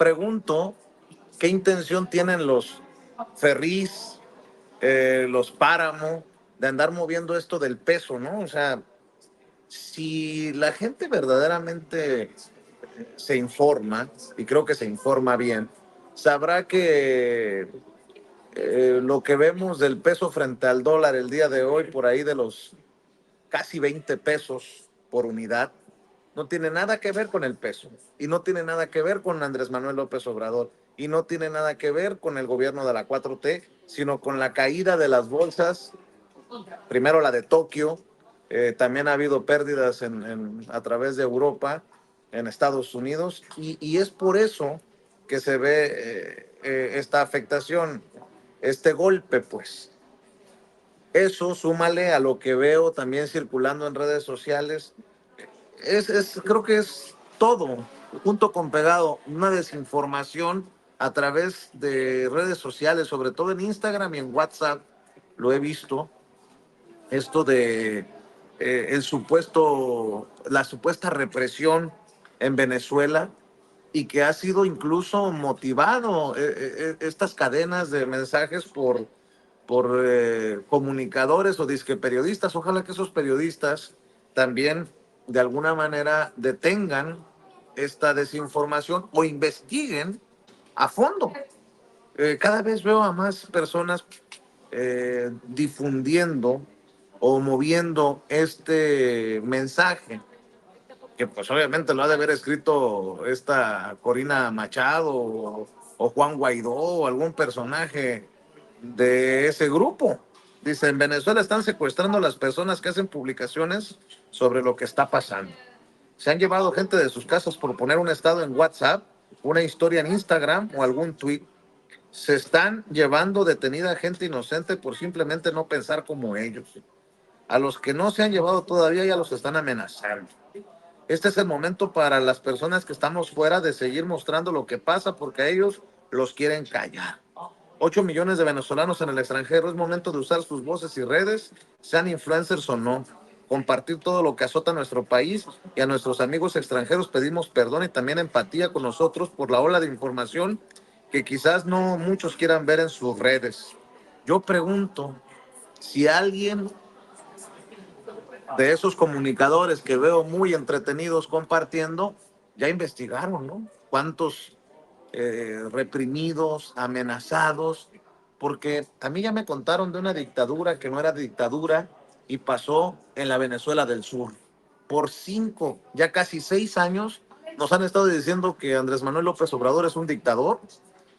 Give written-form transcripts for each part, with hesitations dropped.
pregunto qué intención tienen los ferries, los páramo, de andar moviendo esto del peso, ¿no? O sea, si la gente verdaderamente se informa, y creo que se informa bien, sabrá que lo que vemos del peso frente al dólar el día de hoy, por ahí de los casi 20 pesos por unidad, no tiene nada que ver con el peso, y no tiene nada que ver con Andrés Manuel López Obrador, y no tiene nada que ver con el gobierno de la 4T, sino con la caída de las bolsas, primero la de Tokio, también ha habido pérdidas a través de Europa, en Estados Unidos, y es por eso que se ve esta afectación, este golpe, pues. Eso, súmale a lo que veo también circulando en redes sociales, creo que es todo, junto con pegado, una desinformación a través de redes sociales, sobre todo en Instagram y en WhatsApp, lo he visto, esto de la supuesta represión en Venezuela, y que ha sido incluso motivado estas cadenas de mensajes por comunicadores o disque periodistas. Ojalá que esos periodistas también de alguna manera detengan esta desinformación o investiguen a fondo. Cada vez veo a más personas difundiendo o moviendo este mensaje, que pues obviamente lo ha de haber escrito esta Corina Machado o Juan Guaidó o algún personaje de ese grupo. Dice, en Venezuela están secuestrando a las personas que hacen publicaciones sobre lo que está pasando. Se han llevado gente de sus casas por poner un estado en WhatsApp, una historia en Instagram o algún tweet. Se están llevando detenida gente inocente por simplemente no pensar como ellos. A los que no se han llevado todavía ya los están amenazando. Este es el momento para las personas que estamos fuera de seguir mostrando lo que pasa, porque a ellos los quieren callar. 8 millones de venezolanos en el extranjero. Es momento de usar sus voces y redes, sean influencers o no. Compartir todo lo que azota a nuestro país, y a nuestros amigos extranjeros pedimos perdón y también empatía con nosotros por la ola de información que quizás no muchos quieran ver en sus redes. Yo pregunto si alguien de esos comunicadores que veo muy entretenidos compartiendo, ya investigaron, ¿no? ¿Cuántos reprimidos, amenazados? Porque a mí ya me contaron de una dictadura que no era dictadura y pasó en la Venezuela del Sur. Por 5, ya casi 6 años, nos han estado diciendo que Andrés Manuel López Obrador es un dictador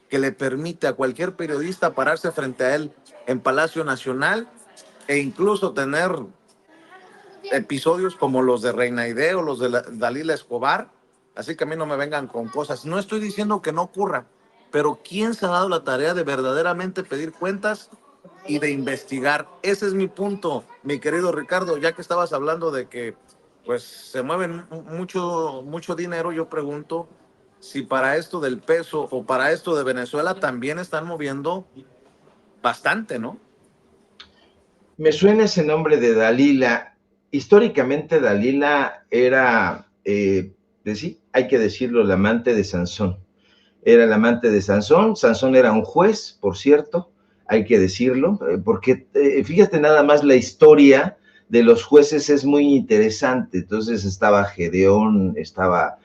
que le permite a cualquier periodista pararse frente a él en Palacio Nacional e incluso tener episodios como los de Reina Aide o los de Dalila Escobar. Así que a mí no me vengan con cosas. No estoy diciendo que no ocurra, pero ¿quién se ha dado la tarea de verdaderamente pedir cuentas y de investigar? Ese es mi punto, mi querido Ricardo. Ya que estabas hablando de que pues se mueven mucho dinero, yo pregunto si para esto del peso o para esto de Venezuela también están moviendo bastante, ¿no? Me suena ese nombre de Dalila. Históricamente Dalila era, sí, hay que decirlo, la amante de Sansón. Era el amante de Sansón. Sansón era un juez, por cierto, hay que decirlo, porque fíjate nada más, la historia de los jueces es muy interesante. Entonces estaba Gedeón, estaba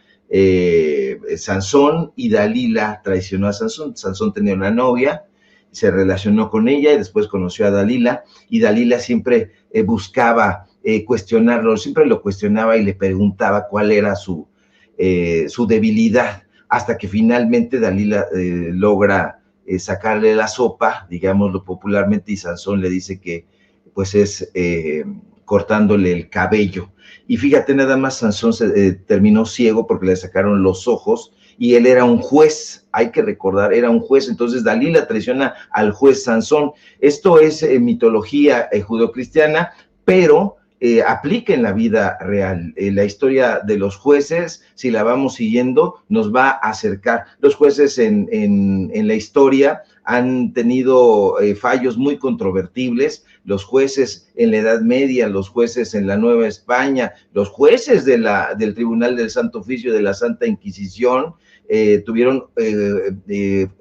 Sansón, y Dalila traicionó a Sansón. Sansón tenía una novia, se relacionó con ella y después conoció a Dalila, y Dalila siempre buscaba cuestionarlo, siempre lo cuestionaba y le preguntaba cuál era su debilidad, hasta que finalmente Dalila logra sacarle la sopa, digámoslo popularmente, y Sansón le dice que pues es cortándole el cabello. Y fíjate nada más, Sansón terminó ciego porque le sacaron los ojos, y él era un juez, hay que recordar, era un juez. Entonces Dalila traiciona al juez Sansón. Esto es mitología judeocristiana, pero aplica en la vida real. La historia de los jueces, si la vamos siguiendo, nos va a acercar. Los jueces en la historia han tenido fallos muy controvertibles. Los jueces en la Edad Media, los jueces en la Nueva España, los jueces del Tribunal del Santo Oficio de la Santa Inquisición, tuvieron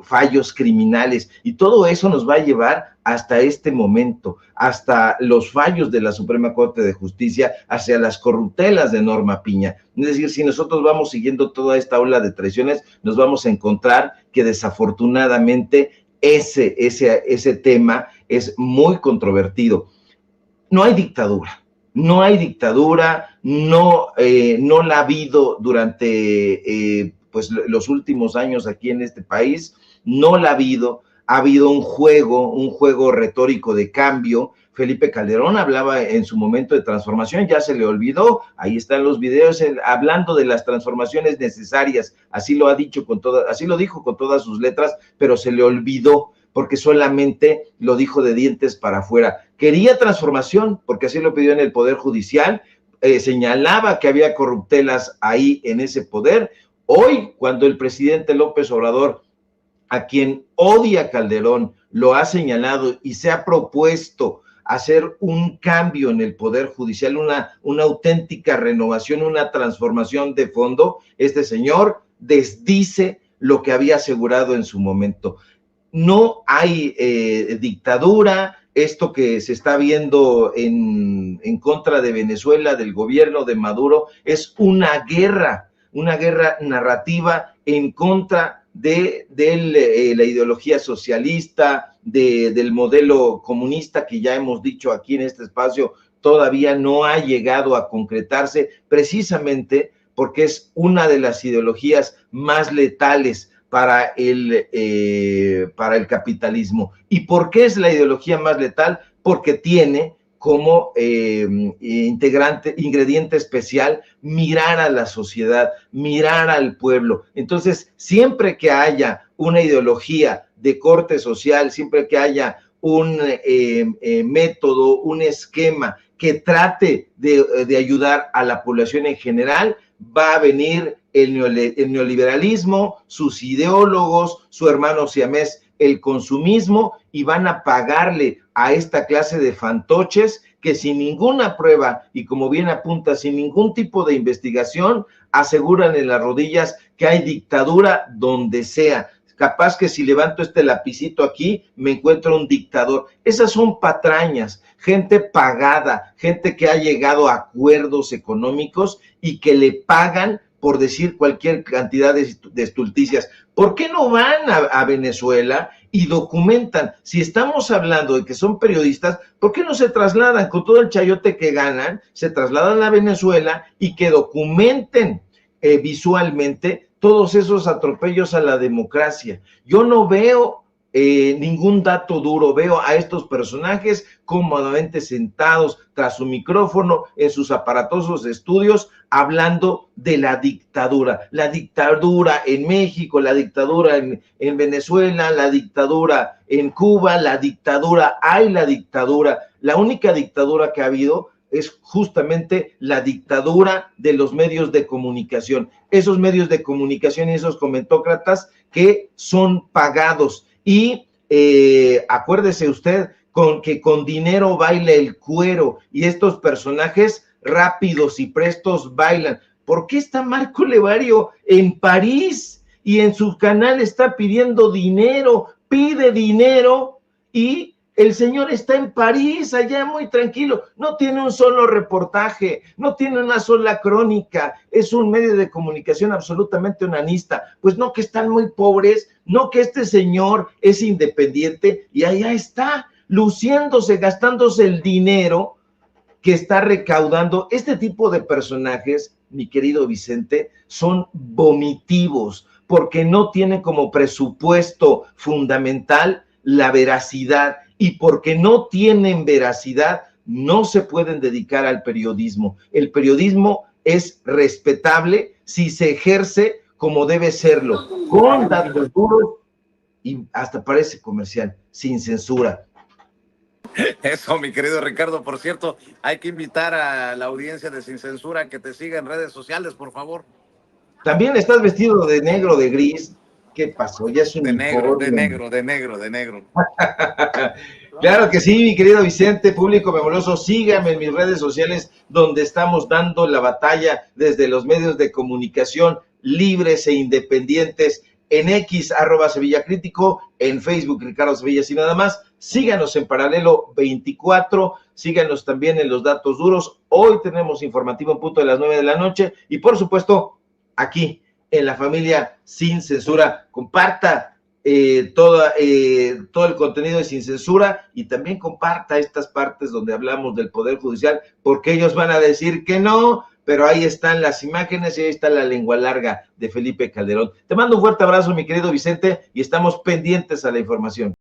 fallos criminales, y todo eso nos va a llevar hasta este momento, hasta los fallos de la Suprema Corte de Justicia, hacia las corruptelas de Norma Piña. Es decir, si nosotros vamos siguiendo toda esta ola de traiciones, nos vamos a encontrar que desafortunadamente ese tema es muy controvertido. No hay dictadura, no la ha habido durante pues los últimos años aquí en este país, no la ha habido un juego retórico de cambio. Felipe Calderón hablaba en su momento de transformación, ya se le olvidó, ahí están los videos hablando de las transformaciones necesarias, así lo dijo con todas sus letras, pero se le olvidó, porque solamente lo dijo de dientes para afuera. Quería transformación, porque así lo pidió en el Poder Judicial, señalaba que había corruptelas ahí en ese poder. Hoy, cuando el presidente López Obrador, a quien odia Calderón, lo ha señalado y se ha propuesto hacer un cambio en el Poder Judicial, una auténtica renovación, una transformación de fondo, este señor desdice lo que había asegurado en su momento. No hay dictadura. Esto que se está viendo en contra de Venezuela, del gobierno de Maduro, es una guerra narrativa en contra de la ideología socialista, del modelo comunista, que ya hemos dicho aquí en este espacio, todavía no ha llegado a concretarse, precisamente porque es una de las ideologías más letales para el capitalismo. ¿Y por qué es la ideología más letal? Porque tiene como ingrediente especial mirar a la sociedad, mirar al pueblo. Entonces, siempre que haya una ideología de corte social, siempre que haya un método, un esquema que trate de ayudar a la población en general, va a venir el neoliberalismo, sus ideólogos, su hermano siamés, el consumismo, y van a pagarle a esta clase de fantoches que sin ninguna prueba y, como bien apunta, sin ningún tipo de investigación, aseguran en las rodillas que hay dictadura donde sea. Capaz que si levanto este lapicito aquí, me encuentro un dictador. Esas son patrañas, gente pagada, gente que ha llegado a acuerdos económicos y que le pagan por decir cualquier cantidad de estulticias. ¿Por qué no van a Venezuela y documentan? Si estamos hablando de que son periodistas, ¿por qué no se trasladan con todo el chayote que ganan, se trasladan a Venezuela y que documenten visualmente todos esos atropellos a la democracia? Yo no veo ningún dato duro, veo a estos personajes cómodamente sentados tras su micrófono en sus aparatosos estudios hablando de la dictadura en México, la dictadura en Venezuela, la dictadura en Cuba, la dictadura, la única dictadura que ha habido es justamente la dictadura de los medios de comunicación, esos medios de comunicación y esos comentócratas que son pagados. Y acuérdese usted que con dinero baila el cuero, y estos personajes rápidos y prestos bailan. ¿Por qué está Marco Levario en París y en su canal está pidiendo dinero? Pide dinero y el señor está en París, allá muy tranquilo, no tiene un solo reportaje, no tiene una sola crónica, es un medio de comunicación absolutamente onanista. Pues no, que están muy pobres, no, que este señor es independiente y allá está, luciéndose, gastándose el dinero que está recaudando. Este tipo de personajes, mi querido Vicente, son vomitivos, porque no tienen como presupuesto fundamental la veracidad, y porque no tienen veracidad, no se pueden dedicar al periodismo. El periodismo es respetable si se ejerce como debe serlo, con datos duros y hasta parece comercial, sin censura. Eso, mi querido Ricardo. Por cierto, hay que invitar a la audiencia de Sin Censura a que te siga en redes sociales, por favor. También estás vestido de negro, de gris. ¿Qué pasó? Ya es un de negro. Claro que sí, mi querido Vicente, público memoroso, síganme en mis redes sociales, donde estamos dando la batalla desde los medios de comunicación libres e independientes en X, @SevillaCrítico, en Facebook, Ricardo Sevillas y nada más. Síganos en Paralelo 24, síganos también en Los Datos Duros. Hoy tenemos informativo en punto de las 9 de la noche y por supuesto aquí en La Familia Sin Censura. Comparta todo el contenido de Sin Censura y también comparta estas partes donde hablamos del Poder Judicial, porque ellos van a decir que no, pero ahí están las imágenes y ahí está la lengua larga de Felipe Calderón. Te mando un fuerte abrazo, mi querido Vicente, y estamos pendientes a la información.